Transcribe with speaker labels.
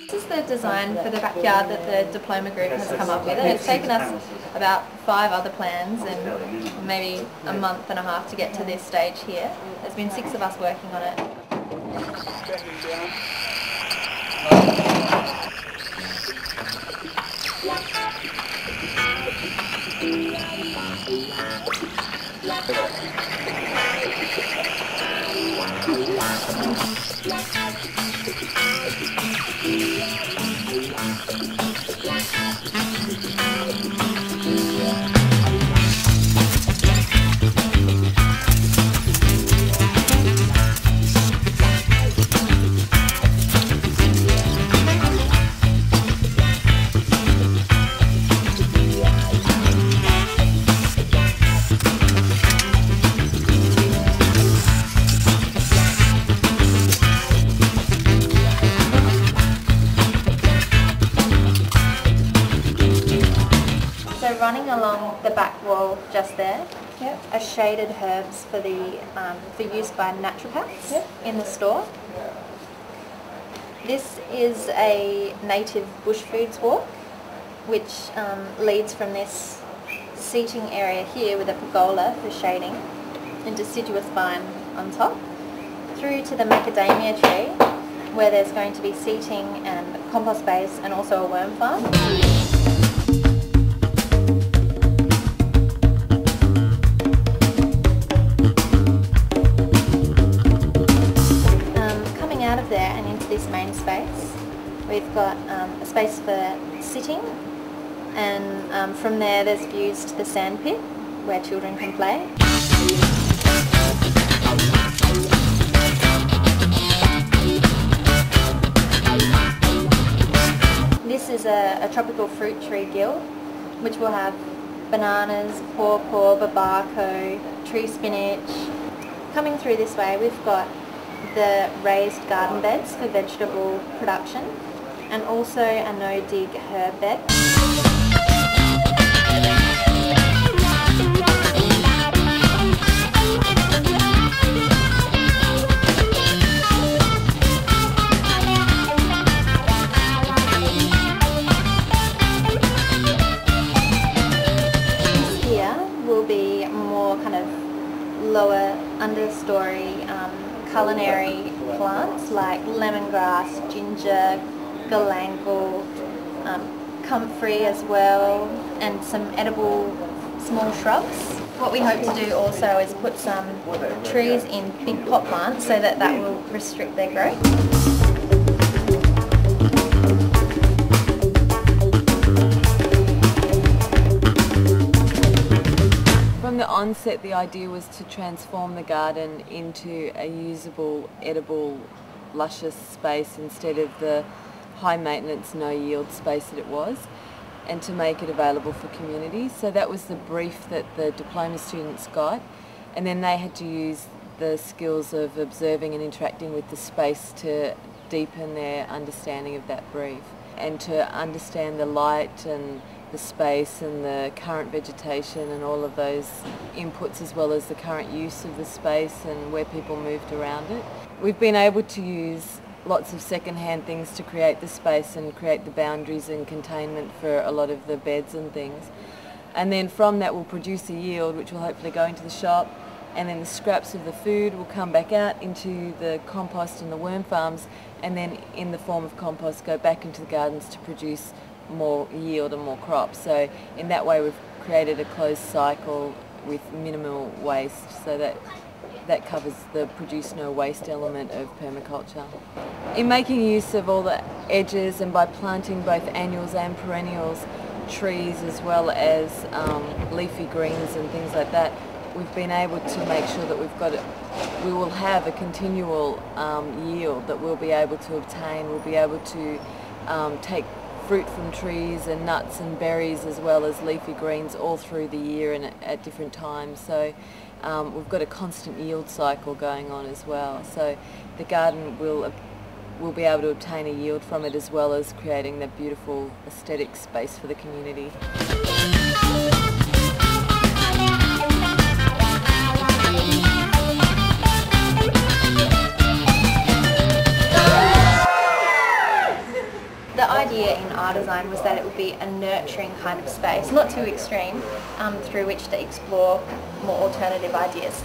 Speaker 1: This is the design for the backyard that the diploma group has come up with. It's taken us about 5 other plans and maybe a month and a half to get to this stage here. There's been 6 of us working on it. So running along the back wall just there are shaded herbs for use by naturopaths in the store. This is a native bush foods walk which leads from this seating area here with a pergola for shading and deciduous vine on top through to the macadamia tree where there's going to be seating and compost base and also a worm farm. There and into this main space we've got a space for sitting, and from there there's views to the sand pit where children can play. This is a tropical fruit tree guild which will have bananas, pawpaw, barbaco, tree spinach. Coming through this way we've got the raised garden beds for vegetable production and also a no-dig herb bed. Here will be more kind of lower understory culinary plants like lemongrass, ginger, galangal, comfrey as well, and some edible small shrubs. What we hope to do also is put some trees in big pot plants so that will restrict their growth.
Speaker 2: From the onset, the idea was to transform the garden into a usable, edible, luscious space instead of the high maintenance, no yield space that it was, and to make it available for communities. So that was the brief that the diploma students got, and then they had to use the skills of observing and interacting with the space to deepen their understanding of that brief and to understand the light and the space and the current vegetation and all of those inputs, as well as the current use of the space and where people moved around it. We've been able to use lots of second-hand things to create the space and create the boundaries and containment for a lot of the beds and things. And then from that we'll produce a yield which will hopefully go into the shop, and then the scraps of the food will come back out into the compost and the worm farms, and then in the form of compost go back into the gardens to produce more yield and more crops. So in that way we've created a closed cycle with minimal waste, so that covers the produce no waste element of permaculture. In making use of all the edges and by planting both annuals and perennials, trees as well as leafy greens and things like that, we've been able to make sure that we will have a continual yield that we'll be able to obtain. We'll be able to take fruit from trees and nuts and berries as well as leafy greens all through the year and at different times. So we've got a constant yield cycle going on as well. So the garden will be able to obtain a yield from it as well as creating that beautiful aesthetic space for the community.
Speaker 1: our design was that it would be a nurturing kind of space, not too extreme, through which to explore more alternative ideas.